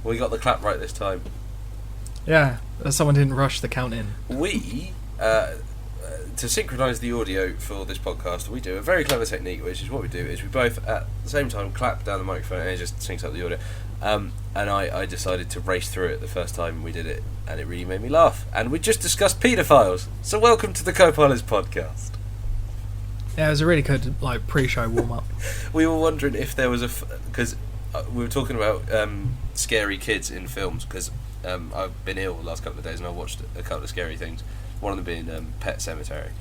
We got the clap right this time. Yeah, someone didn't rush the count in. We, to synchronise the audio for this podcast, we do a very clever technique, which is what we do, is we both at the same time clap down the microphone and it just syncs up the audio. And I decided to race through it the first time we did it, and it really made me laugh. And we just discussed paedophiles. So welcome to the Co-Pilots podcast. Yeah, it was a really good pre-show warm-up. We were wondering if there was because we were talking about scary kids in films, because I've been ill the last couple of days and I watched a couple of scary things. One of them being Pet Sematary,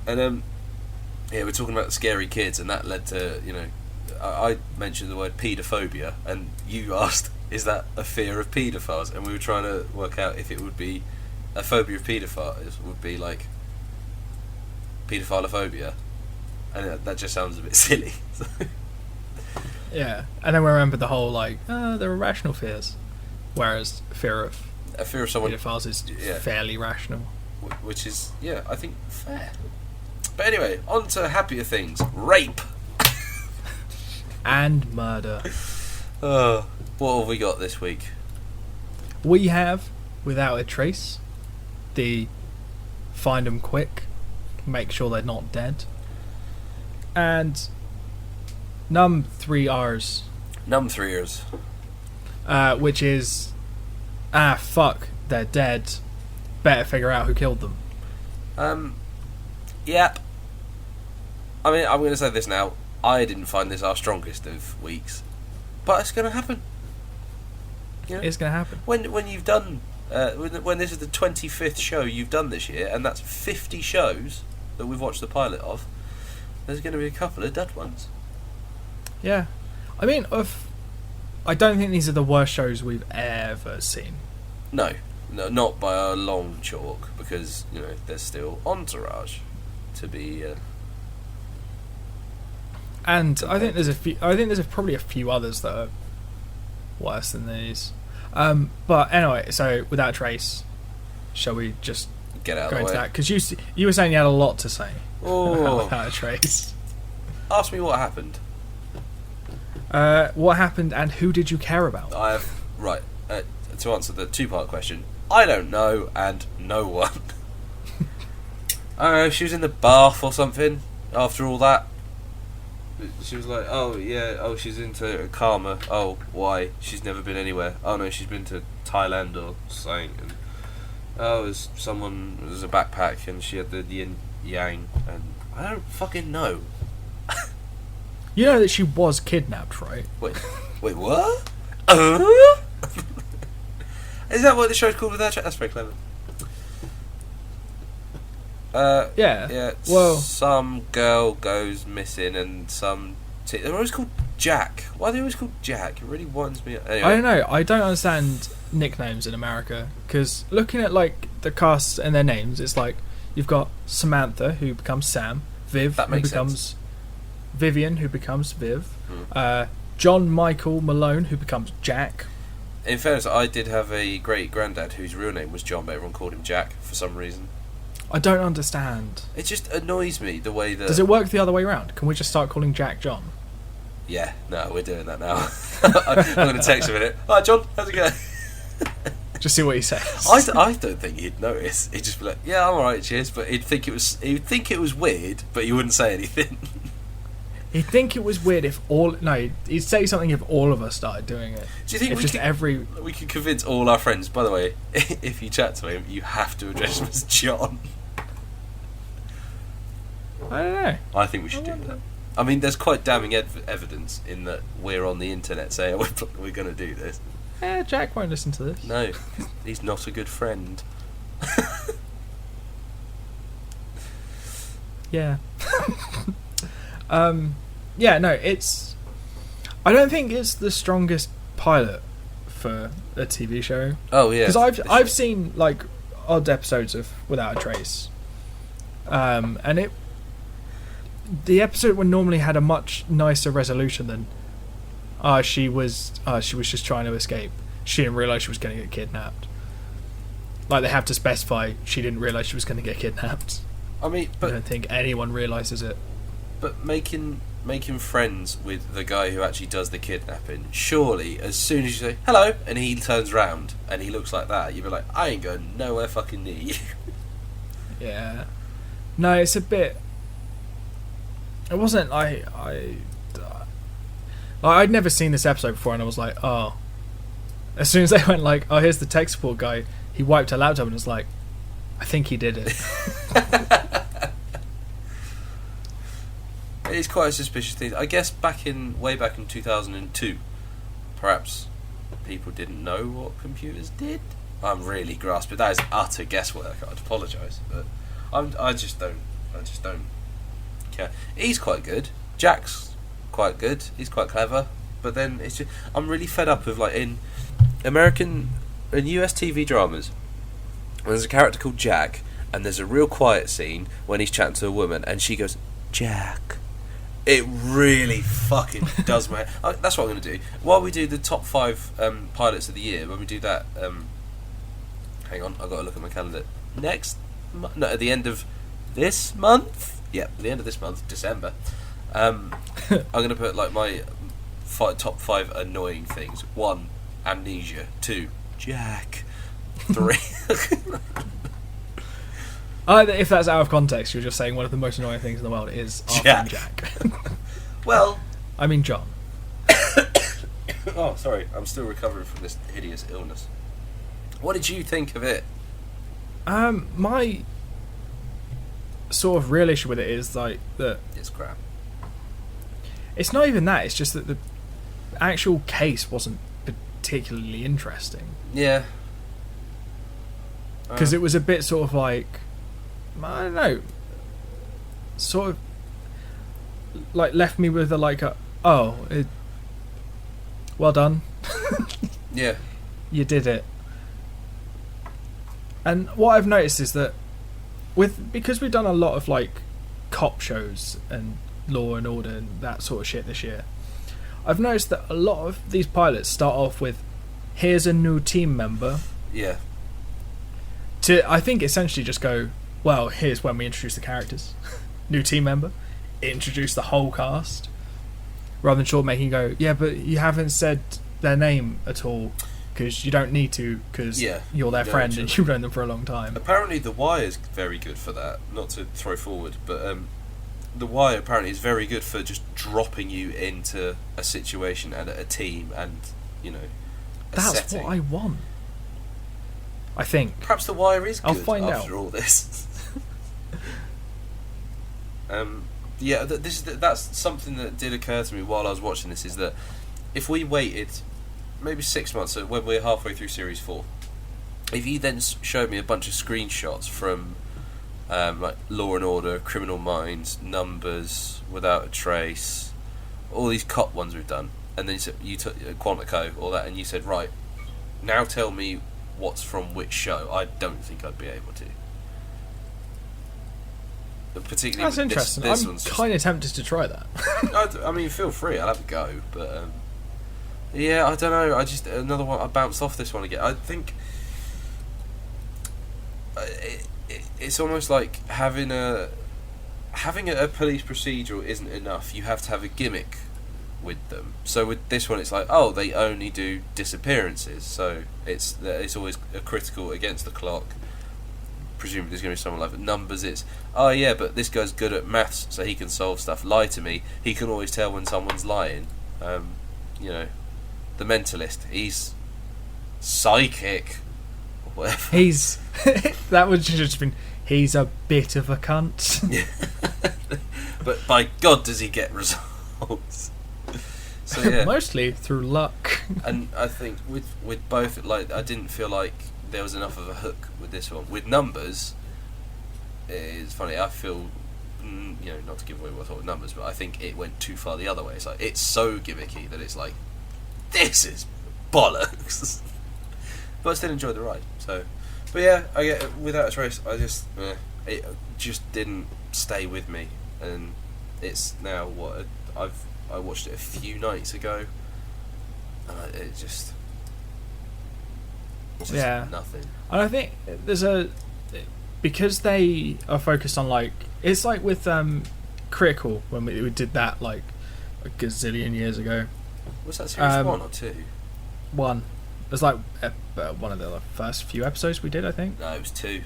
and we're talking about scary kids, and that led to I mentioned the word paedophobia, and you asked, is that a fear of paedophiles? And we were trying to work out if it would be a phobia of paedophiles would be like paedophilophobia, and that just sounds a bit silly. Yeah, and then we remembered the whole they're irrational fears, whereas a fear of someone paedophiles is fairly rational. Which is, I think, fair. But anyway, on to happier things. Rape! And murder. What have we got this week? We have, without a trace, the find them quick, make sure they're not dead, and Numb3r's. Numb3r's. Which is, fuck, they're dead. Better figure out who killed them. Yep. I mean, I'm going to say this now. I didn't find this our strongest of weeks, but it's going to happen. It's going to happen. When you've done, when this is the 25th show you've done this year, and that's 50 shows that we've watched the pilot of, there's going to be a couple of dead ones. Yeah. I mean, I don't think these are the worst shows we've ever seen. No, not by a long chalk, because there's still Entourage to be. And I think there's a few. I think there's probably a few others that are worse than these. But anyway, so without a trace, shall we just get out go of the into way? that? Because you were saying you had a lot to say about without a trace. Ask me what happened. What happened and who did you care about? I have to answer the two-part question. I don't know, and no one. I don't know. She was in the bath or something. After all that, she was like, she's into karma. Oh, why? She's never been anywhere. Oh no, she's been to Thailand or something. And it was a backpack, and she had the yin yang, and I don't fucking know. You know that she was kidnapped, right? Wait, what? Is that what the show's called without? That's very clever. Yeah. Well, some girl goes missing, and they're always called Jack. Why are they always called Jack? It really winds me up. Anyway. I don't know. I don't understand nicknames in America, because looking at the cast and their names, it's like you've got Samantha, who becomes Sam, Viv, who becomes Vivian, who becomes Viv, John Michael Malone, who becomes Jack. In fairness, I did have a great granddad whose real name was John, but everyone called him Jack for some reason. I don't understand. It just annoys me the way that... Does it work the other way around? Can we just start calling Jack John? Yeah, no, we're doing that now. I'm going to text him a minute. Hi, John, how's it going? Just see what he says. I don't think he'd notice. He'd just be like, "Yeah, I'm alright, cheers." But he'd think it was weird, but he wouldn't say anything. He'd think it was weird he'd say something if all of us started doing it. Do you think we could convince all our friends? By the way, if you chat to him, you have to address him as John. I don't know. I think we should do that. I mean, there's quite damning evidence in that we're on the internet saying we're going to do this. Jack won't listen to this. No, he's not a good friend. Yeah. It's... I don't think it's the strongest pilot for a TV show. Oh, yeah. Because I've seen, odd episodes of Without a Trace. And the episode would normally had a much nicer resolution than she was just trying to escape. She didn't realise she was going to get kidnapped. They have to specify she didn't realise she was going to get kidnapped. I mean, but I don't think anyone realises it. But making make him friends with the guy who actually does the kidnapping. Surely, as soon as you say hello, and he turns round and he looks like that, you'd be like, I ain't going nowhere fucking near you. Yeah. No, it's a bit. It wasn't like I'd never seen this episode before, and I was like, oh. As soon as they went like, oh, here's the tech support guy, he wiped her laptop and was like, I think he did it. It's quite a suspicious thing. I guess way back in 2002, perhaps people didn't know what computers did. I'm really grasping. That is utter guesswork. I'd apologise, but I just don't care. He's quite good. Jack's quite good. He's quite clever. But then it's just, I'm really fed up of like in US TV dramas. There's a character called Jack, and there's a real quiet scene when he's chatting to a woman, and she goes, Jack. It really fucking does, man. That's what I'm going to do. While we do the top 5 pilots of the year, when we do that, hang on, I've got to look at my calendar. At the end of this month? Yeah, at the end of this month, December. I'm going to put like my top 5 annoying things. 1, amnesia. 2, Jack. 3. If that's out of context, you're just saying one of the most annoying things in the world is Jack. Well, I mean John. Oh, sorry, I'm still recovering from this hideous illness. What did you think of it? My sort of real issue with it is like that it's crap. It's not even that. It's just that the actual case wasn't particularly interesting. Yeah. Because it was a bit sort of like, I don't know, sort of like left me with well done. Yeah. You did it. And what I've noticed is that because we've done a lot of like cop shows and Law and Order and that sort of shit this year, I've noticed that a lot of these pilots start off with, here's a new team member. Yeah. To, I think, essentially just go, well, here's when we introduce the characters. New team member. Introduce the whole cast. Rather than short making go, yeah, but you haven't said their name at all, because you don't need to, because you're their friend and you've known them for a long time. Apparently The Wire is very good for that. Not to throw forward, but The Wire apparently is very good for just dropping you into a situation and a team and, you know, That's setting. what I want. I think. Perhaps The Wire is good I'll find after out. all this. Yeah, that's something that did occur to me while I was watching this, is that if we waited maybe 6 months, so when we're halfway through Series 4, if you then showed me a bunch of screenshots from like Law and Order, Criminal Minds, Numbers, Without a Trace, all these cop ones we've done, and then you took Quantico, all that, and you said, right, now tell me what's from which show, I don't think I'd be able to. Particularly That's interesting. I'm kind of tempted to try that. I mean, feel free. I'll have a go, but yeah, I don't know. I just another one. I bounced off this one again. I think it's almost like having a police procedural isn't enough. You have to have a gimmick with them. So with this one, it's like, oh, they only do disappearances. So it's always a critical against the clock. Presumably there's going to be someone like Numbers. It's, oh yeah, but this guy's good at maths, so he can solve stuff. Lie to me. He can always tell when someone's lying. You know, The Mentalist. He's psychic. Or whatever. He's that would just been. He's a bit of a cunt. But by God, does he get results? So yeah, mostly through luck. And I think with both, like, I didn't feel like there was enough of a hook with this one. With Numbers, it's funny, I feel, you know, not to give away what I thought with Numbers, but I think it went too far the other way. It's like, it's so gimmicky that it's like, this is bollocks. But I still enjoyed the ride. So, but yeah, I get Without a Trace. I just it just didn't stay with me, and it's now what I watched it a few nights ago, and it just nothing. And I think there's because they are focused on, like, it's like with Critical, when we did that, like a gazillion years ago. Was that series 1 or 2? 1. It was like one of the first few episodes we did, I think. No, it was 2.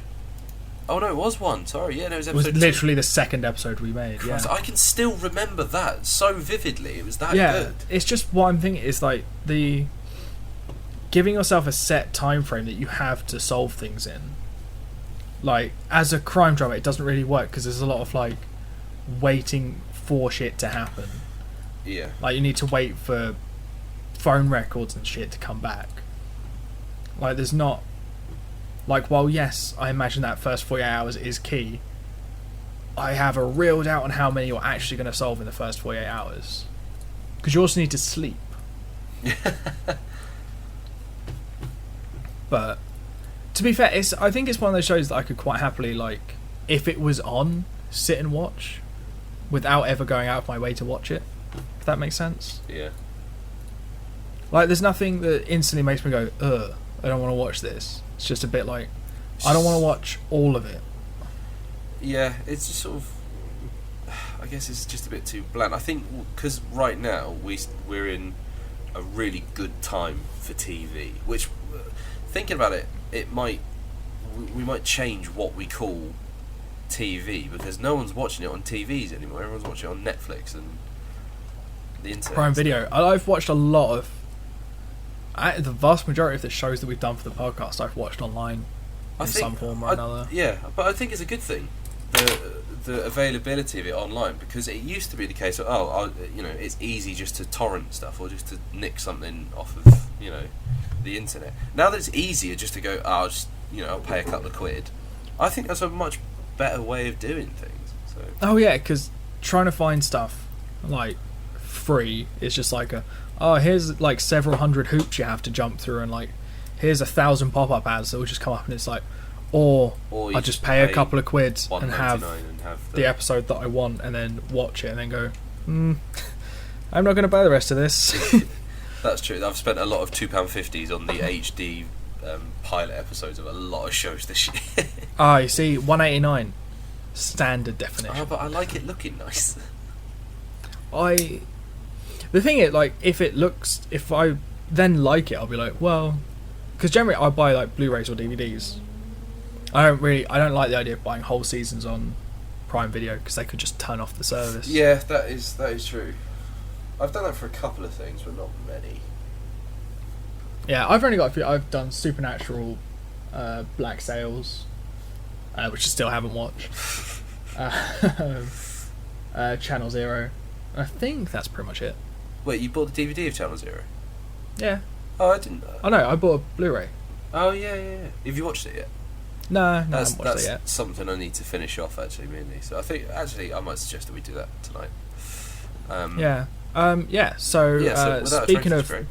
Oh no, it was 1. Sorry, yeah, no, it was episode 2. It was literally the second episode we made. Christ, yeah, I can still remember that so vividly. It was that yeah, good. it's just what I'm thinking is like the giving yourself a set time frame that you have to solve things in. Like as a crime drama, it doesn't really work because there's a lot of like waiting for shit to happen. Yeah. Like you need to wait for phone records and shit to come back. Like there's not like, while yes, I imagine that first 48 hours is key, I have a real doubt on how many you're actually going to solve in the first 48 hours. Because you also need to sleep. But to be fair, I think it's one of those shows that I could quite happily, like, if it was on, sit and watch without ever going out of my way to watch it. If that makes sense. Yeah. Like, there's nothing that instantly makes me go, ugh, I don't want to watch this. It's just a bit like, I don't want to watch all of it. Yeah, it's just sort of, I guess it's just a bit too bland. I think because right now we're in a really good time for TV, which, thinking about it, we might change what we call TV, because no one's watching it on TVs anymore. Everyone's watching it on Netflix and the internet. Prime Video. I've watched a lot of, the vast majority of the shows that we've done for the podcast I've watched online in some form or another. Yeah, but I think it's a good thing, the availability of it online, because it used to be the case of, it's easy just to torrent stuff or just to nick something off of, the internet. Now that it's easier just to go, I'll pay a couple of quid, I think that's a much better way of doing things. So. Oh yeah, because trying to find stuff like free is just like here's like several hundred hoops you have to jump through, and like here's 1,000 pop-up ads that will just come up, and it's like, or I just pay a couple of quid and have the episode that I want, and then watch it and then go, I'm not going to buy the rest of this. That's true. I've spent a lot of £2.50s on the HD pilot episodes of a lot of shows this year. You see, $1.89 standard definition. Oh, but I like it looking nice. The thing is, like, if I then like it, I'll be like, well, because generally I buy like Blu-rays or DVDs. I don't like the idea of buying whole seasons on Prime Video because they could just turn off the service. Yeah, that is true. I've done that for a couple of things, but not many. Yeah, I've only got a few. I've done Supernatural, Black Sails, which I still haven't watched. Channel Zero. I think that's pretty much it. Wait, you bought the DVD of Channel Zero? Yeah. Oh, I didn't. Oh no, I bought a Blu-ray. Oh yeah. Have you watched it yet? No, I haven't watched it yet. That's something I need to finish off, actually, mainly. So I think, actually, I might suggest that we do that tonight. So speaking of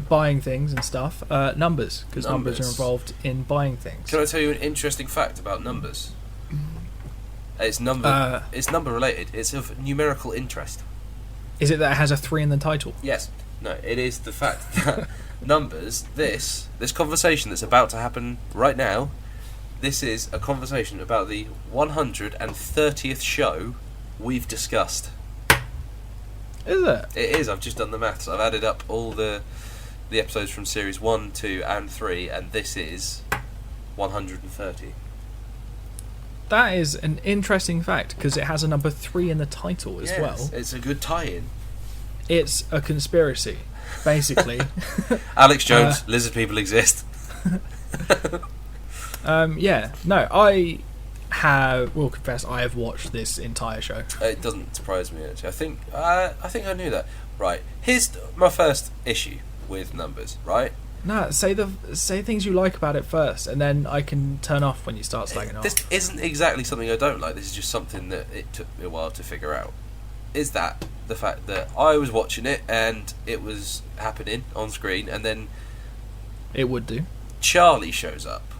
buying things and stuff, numbers, because numbers are involved in buying things. Can I tell you an interesting fact about numbers? It's number related. It's of numerical interest. Is it that it has a 3 in the title? Yes. No, it is the fact that numbers, this conversation that's about to happen right now, this is a conversation about the 130th show we've discussed. Is it? It is. I've just done the maths. I've added up all the episodes from series 1, 2 and 3, and this is 130. That is an interesting fact, because it has a number 3 in the title as well. It's a good tie-in. It's a conspiracy, basically. Alex Jones, lizard people exist. I will confess I have watched this entire show. It doesn't surprise me, actually. I think I knew that. Right, here's my first issue with numbers, right? No, say things you like about it first, and then I can turn off when you start slagging off. This isn't exactly something I don't like. This is just something that it took me a while to figure out. Is that the fact that I was watching it and it was happening on screen, and then it would do. Charlie shows up,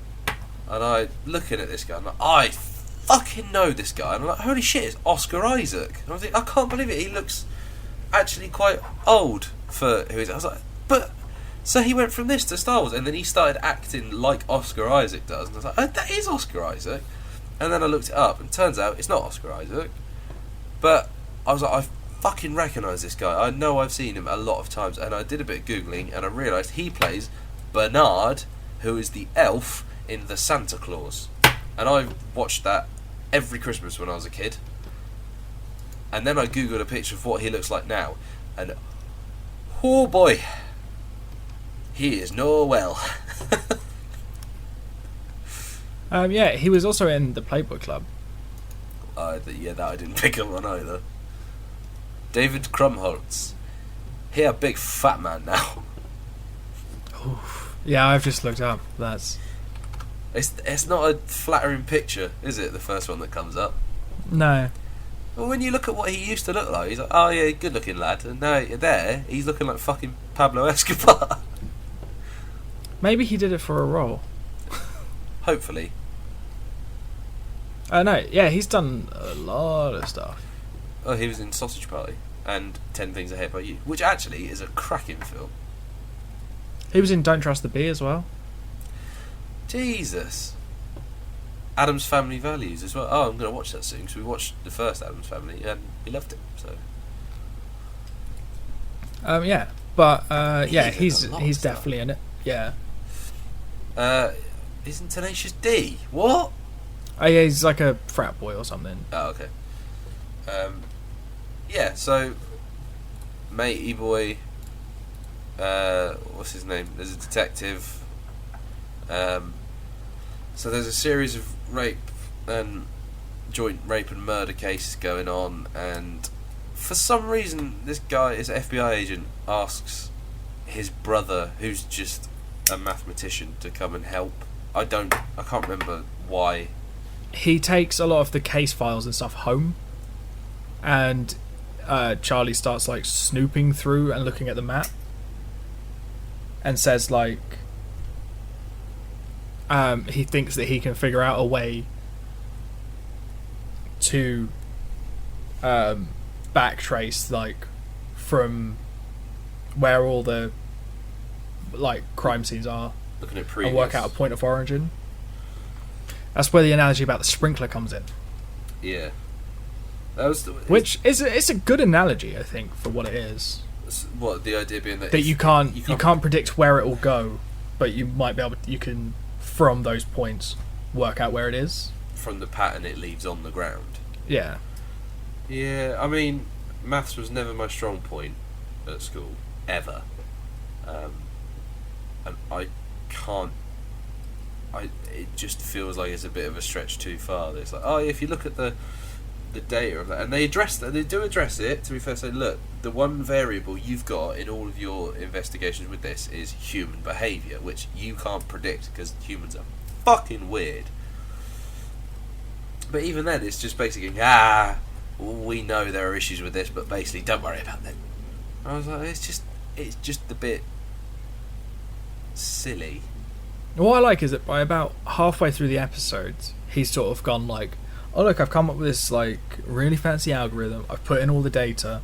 and I looking at this guy, and I fucking know this guy, and I'm like, holy shit, it's Oscar Isaac. And I was like, I can't believe it. He looks actually quite old for who he is. I was like, but. So he went from this to Star Wars, and then he started acting like Oscar Isaac does, and I was like, oh, that is Oscar Isaac. And then I looked it up, and it turns out it's not Oscar Isaac. But I was like, I fucking recognise this guy. I know I've seen him a lot of times, and I did a bit of Googling, and I realised he plays Bernard, who is the elf in The Santa Claus. And I watched that every Christmas when I was a kid. And then I Googled a picture of what he looks like now, and oh boy, he is no well. Yeah, he was also in the Playboy Club. That I didn't pick up on either. David Krumholtz. He a big fat man now. Oof. Yeah, I've just looked up. It's not a flattering picture, is it? The first one that comes up. No. Well, when you look at what he used to look like, he's like, oh yeah, good looking lad. And now there, he's looking like fucking Pablo Escobar. Maybe he did it for a role. Hopefully. No, yeah, he's done a lot of stuff. Oh, he was in Sausage Party and 10 Things I Hate About You, which actually is a cracking film. He was in Don't Trust the Bee as well. Jesus. Addams Family Values as well. Oh, I'm going to watch that soon, because we watched the first Addams Family and we loved it. So. Yeah, but yeah, he's stuff. definitely in it. Yeah. He's in Tenacious D. What? Oh yeah, he's like a frat boy or something. Oh, okay. Yeah, so Matey boy, what's his name? There's a detective. So there's a series of joint rape and murder cases going on, and for some reason this guy, this FBI agent, asks his brother, who's just a mathematician, to come and help. I can't remember why. He takes a lot of the case files and stuff home, and Charlie starts like snooping through and looking at the map, and says like he thinks that he can figure out a way to backtrace like from where all the like crime scenes are, looking at previous, and work out a point of origin. That's where the analogy about the sprinkler comes in. Yeah, that was which is a good analogy, I think, for what it is. What the idea being that you can't predict where it will go, but you might be able to, you can from those points work out where it is from the pattern it leaves on the ground. Yeah. Yeah, I mean, maths was never my strong point at school ever, and I can't. It just feels like it's a bit of a stretch too far. It's like, oh, if you look at the data of that, and they do address it. To be fair, say, look, the one variable you've got in all of your investigations with this is human behaviour, which you can't predict because humans are fucking weird. But even then, it's just basically, we know there are issues with this, but basically, don't worry about them. I was like, it's just a bit silly. What I like is that by about halfway through the episodes, he's sort of gone like, oh look, I've come up with this like really fancy algorithm. I've put in all the data.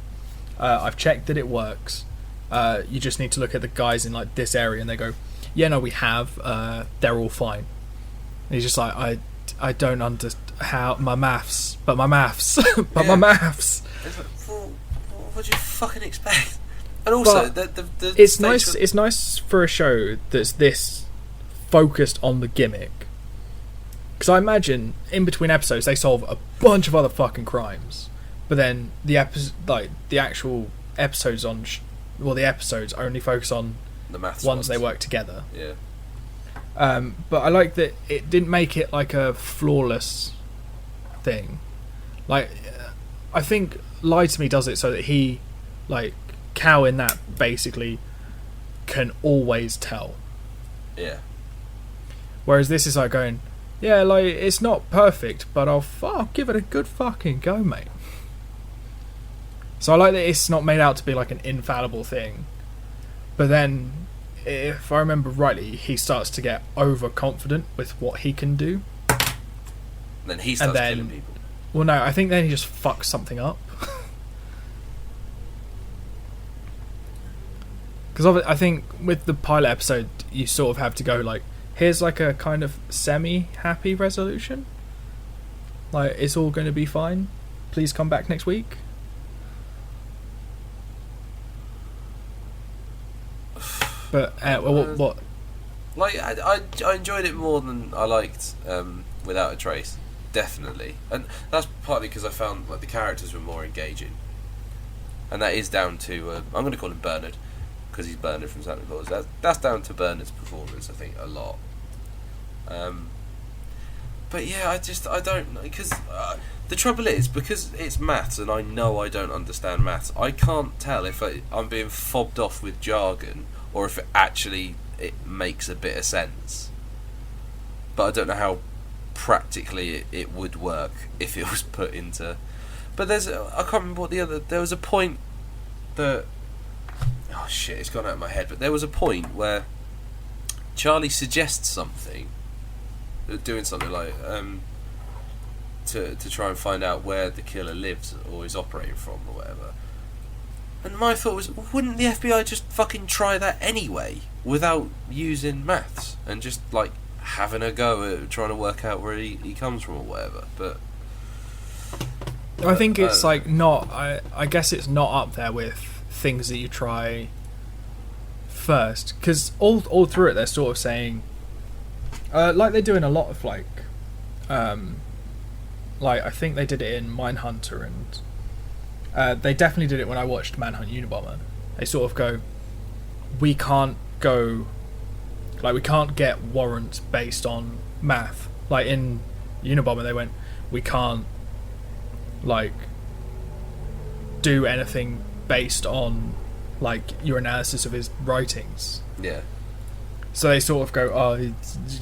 I've checked that it works. You just need to look at the guys in like this area, and they go, yeah, no, we have. They're all fine. And he's just like, I don't understand how my maths. It's like, well, what do you fucking expect? And also, it's nice. It's nice for a show that's this focused on the gimmick. Because I imagine in between episodes they solve a bunch of other fucking crimes, but then the actual episodes the episodes only focus on the maths ones they work together. Yeah. But I like that it didn't make it like a flawless thing. Like, I think Lie to Me does it so that he, like, Cal in that basically can always tell. Yeah. Whereas this is like going, yeah, like, it's not perfect, but I'll give it a good fucking go, mate. So I like that it's not made out to be like an infallible thing. But then, if I remember rightly, he starts to get overconfident with what he can do. Then he starts killing people. Well, no, I think then he just fucks something up. Because I think with the pilot episode, you sort of have to go like, here's like a kind of semi-happy resolution. Like, it's all going to be fine. Please come back next week. But what? Like I enjoyed it more than I liked Without a Trace, definitely, and that's partly because I found like the characters were more engaging, and that is down to I'm going to call him Bernard because he's Bernard from Santa Claus. That's down to Bernard's performance, I think, a lot. But yeah, I don't, because the trouble is, because it's maths and I know I don't understand maths, I can't tell if I'm being fobbed off with jargon or if it makes a bit of sense. But I don't know how practically it would work if it was put into. But I can't remember what there was a point that, oh shit, it's gone out of my head. But there was a point where Charlie suggests something, doing something like to try and find out where the killer lives or is operating from or whatever. And my thought was, wouldn't the FBI just fucking try that anyway without using maths and just like having a go at trying to work out where he comes from or whatever? But I think it's like not. I guess it's not up there with things that you try first, because all through it they're sort of saying, like they're doing a lot of like I think they did it in Mindhunter, and they definitely did it when I watched Manhunt Unabomber. They sort of go, we can't get warrants based on math. Like in Unabomber they went, we can't like do anything based on like your analysis of his writings. Yeah. So they sort of go, oh,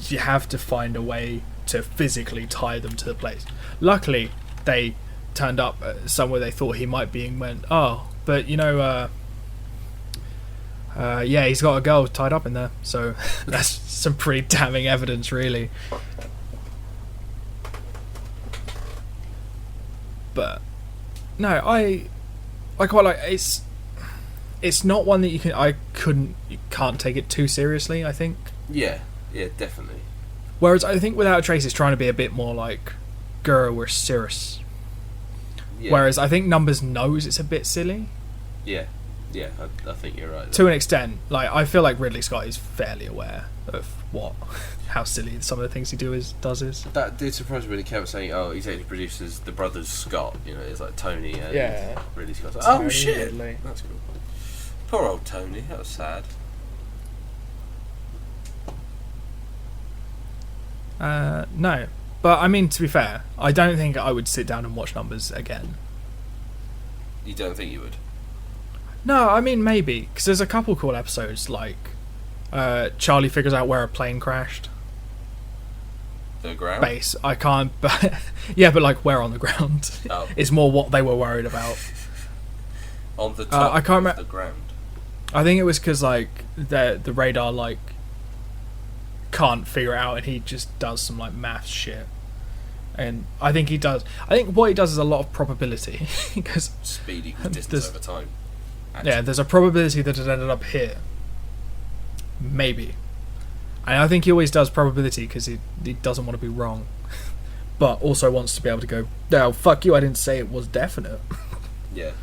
you have to find a way to physically tie them to the place. Luckily, they turned up somewhere they thought he might be and went, oh, but you know, yeah, he's got a girl tied up in there. So that's some pretty damning evidence, really. But no, I quite like it's not one that you can't take it too seriously, I think. Yeah, definitely. Whereas I think Without a Trace is trying to be a bit more like, girl, we're serious. Yeah. Whereas I think Numbers knows it's a bit silly. Yeah, I think you're right. To an extent. Like, I feel like Ridley Scott is fairly aware of how silly some of the things he does is. That did surprise me when he kept saying, oh, executive producers, the brothers Scott, you know, it's like Tony and Ridley Scott. Like, oh, shit! Ridley. That's cool. Poor old Tony, that was sad. No. But, I mean, to be fair, I don't think I would sit down and watch Numbers again. You don't think you would? No, I mean, maybe. Because there's a couple cool episodes, like Charlie figures out where a plane crashed. The ground? Base. I can't... But yeah, but, like, where on the ground? Oh. It's more what they were worried about. On the top I can't of the ground? I think it was because, like, the radar, like, can't figure it out, and he just does some like math shit. And I think what he does is a lot of probability, because speed equals distance over time. Actually. Yeah, there's a probability that it ended up here, maybe. And I think he always does probability because he doesn't want to be wrong, but also wants to be able to go, no, fuck you, I didn't say it was definite. Yeah.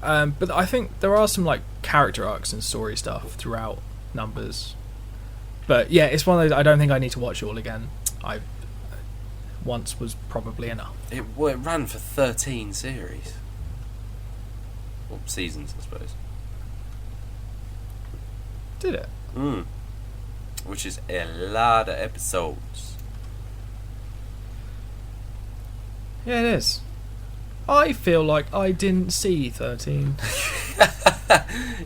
But I think there are some like character arcs and story stuff throughout Numbers. But yeah, it's one of those, I don't think I need to watch it all again. Once was probably enough. It ran for 13 series. Or seasons, I suppose. Did it? Which is a lot of episodes. Yeah, it is. I feel like I didn't see 13.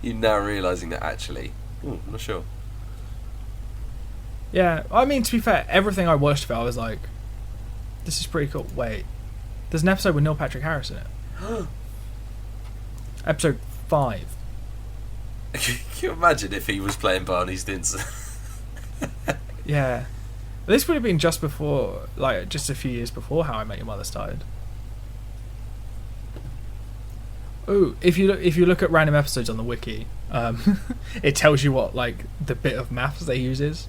You're now realising that actually. I'm not sure. Yeah, I mean, to be fair, everything I watched of it, I was like, this is pretty cool. Wait, there's an episode with Neil Patrick Harris in it. Episode 5. Can you imagine if he was playing Barney Stinson? Yeah. This would have been just before, like, just a few years before How I Met Your Mother started. Ooh, if you look at random episodes on the wiki, it tells you what like the bit of maths they use is.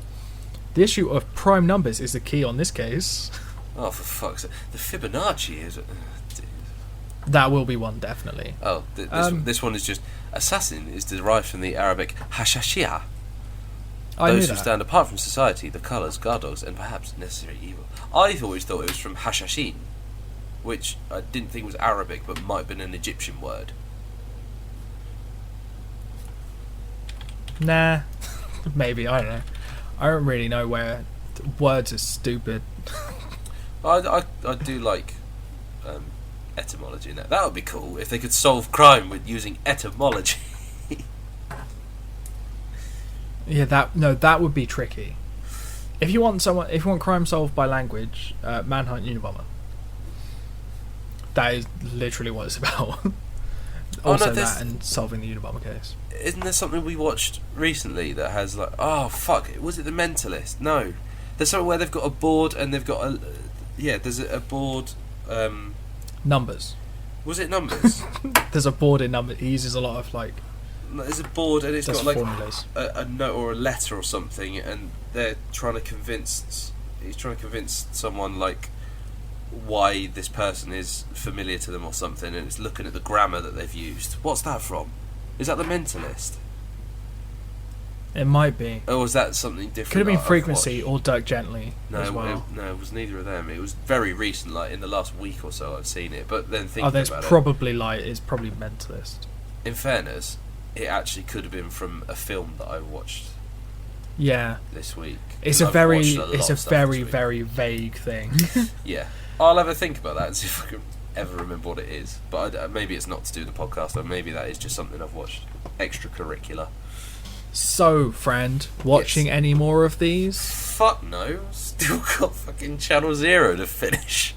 The issue of prime numbers is the key on this case. Oh, for fuck's sake! The Fibonacci is. That will be one, definitely. Oh, this one is just... Assassin is derived from the Arabic hashashia. Those who stand apart from society, the colours, guard dogs, and perhaps necessary evil. I always thought it was from hashashin, which I didn't think was Arabic, but might have been an Egyptian word. Nah, maybe, I don't know. I don't really know where words are stupid. I do like etymology in that. That would be cool if they could solve crime with using etymology. Yeah, that would be tricky. If you want crime solved by language, Manhunt Unabomber. That is literally what it's about. Also, that and solving the Unabomber case. Isn't there something we watched recently that has like... Oh, fuck. Was it The Mentalist? No. There's something where they've got a board and they've got a... Yeah, there's a board... Numbers. Was it Numbers? There's a board in Numbers. He uses a lot of, like... There's a board and it's got like formulas. a note or a letter or something, and they're trying to convince... He's trying to convince someone, like... why this person is familiar to them or something, and it's looking at the grammar that they've used. What's that from? Is that The Mentalist? It might be. Or was that something different? Could have been Frequency or Dirk Gently as well. No, it was neither of them. It was very recent, like in the last week or so I've seen it. But then thinking about it's probably Mentalist. In fairness, it actually could have been from a film that I watched. Yeah. This week. It's a very very vague thing. Yeah. I'll have a think about that and see if I can ever remember what it is. But maybe it's not to do with the podcast, or maybe that is just something I've watched extracurricular. So, friend, watching any more of these? Fuck no. Still got fucking Channel Zero to finish.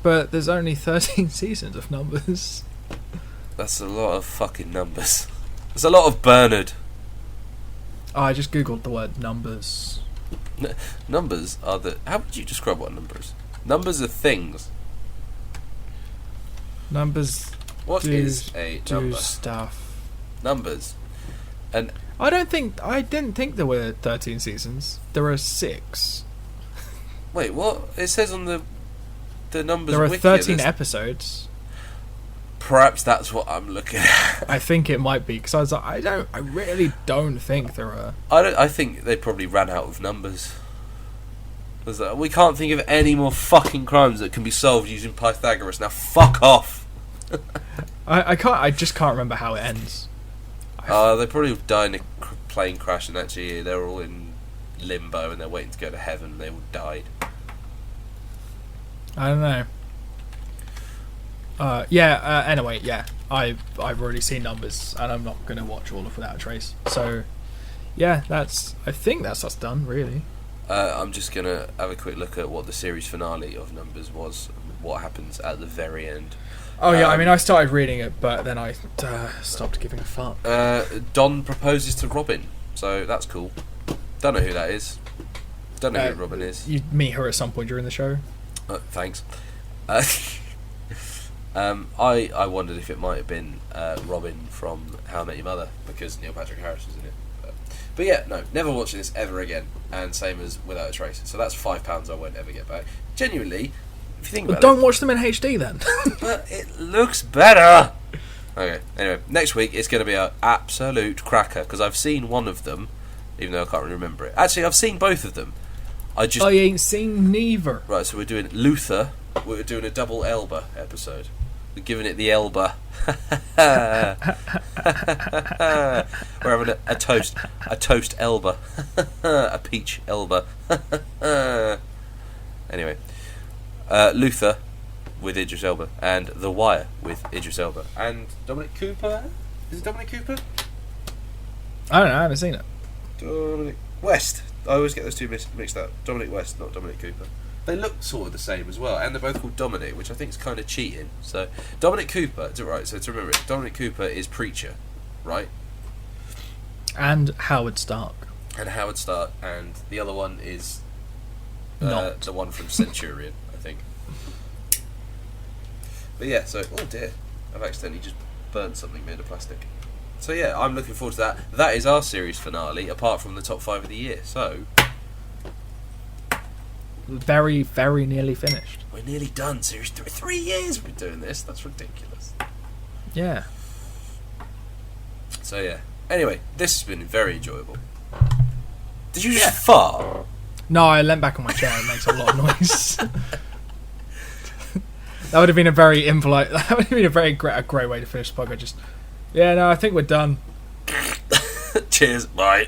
But there's only 13 seasons of Numbers. That's a lot of fucking numbers. There's a lot of Bernard. Oh, I just googled the word numbers. Numbers are the... How would you describe what numbers? Numbers are things. Numbers What is a number? Do stuff. Numbers. And I didn't think there were 13 seasons. There are 6. wait, what? It says on the numbers there are wiki 13 episodes. Perhaps that's what I'm looking at. I think it might be, because I was like, I really don't think there are. I think they probably ran out of numbers. Like, we can't think of any more fucking crimes that can be solved using Pythagoras. Now fuck off. I just can't remember how it ends. They probably died in a plane crash, and actually they're all in limbo and they're waiting to go to heaven. They all died. I don't know. Anyway, yeah, I've already seen Numbers, and I'm not going to watch all of Without a Trace. So, yeah, I think that's us done, really. I'm just going to have a quick look at what the series finale of Numbers was, what happens at the very end. Oh, yeah, I started reading it, but then I stopped giving a fuck. Don proposes to Robin, so that's cool. Don't know who that is. Don't know who Robin is. You meet her at some point during the show? Thanks. I wondered if it might have been Robin from How I Met Your Mother, because Neil Patrick Harris was in it. But yeah, no, never watching this ever again, and same as Without a Trace. So that's £5 I won't ever get back. Genuinely, if you think about don't watch them in HD then. But it looks better. Okay, anyway, next week it's going to be an absolute cracker, because I've seen one of them, even though I can't really remember it. Actually, I've seen both of them. I ain't seen neither. Right, so we're doing Luther. We're doing a double Elba episode. We're giving it the Elba. We're having a toast Elba. A peach Elba. Anyway, Luther with Idris Elba, and The Wire with Idris Elba, and Dominic Cooper. Is it Dominic Cooper? I don't know, I haven't seen it. Dominic West. I always get those two mixed up. Dominic West, not Dominic Cooper. They look sort of the same as well, and they're both called Dominic, which I think is kind of cheating. So, Dominic Cooper, right, so to remember it, Dominic Cooper is Preacher, right? And Howard Stark. And the other one is not the one from Centurion, I think. But yeah, so, oh dear, I've accidentally just burnt something made of plastic. So yeah, I'm looking forward to that. That is our series finale, apart from the top 5 of the year, so... very, very nearly finished. We're nearly done. Series 3 years we've been doing this. That's ridiculous. Yeah. So yeah. Anyway, this has been very enjoyable. Did you just fart? No, I leant back on my chair. It makes a lot of noise. That would have been a very impolite. That would have been a great way to finish the podcast. I think we're done. Cheers. Bye.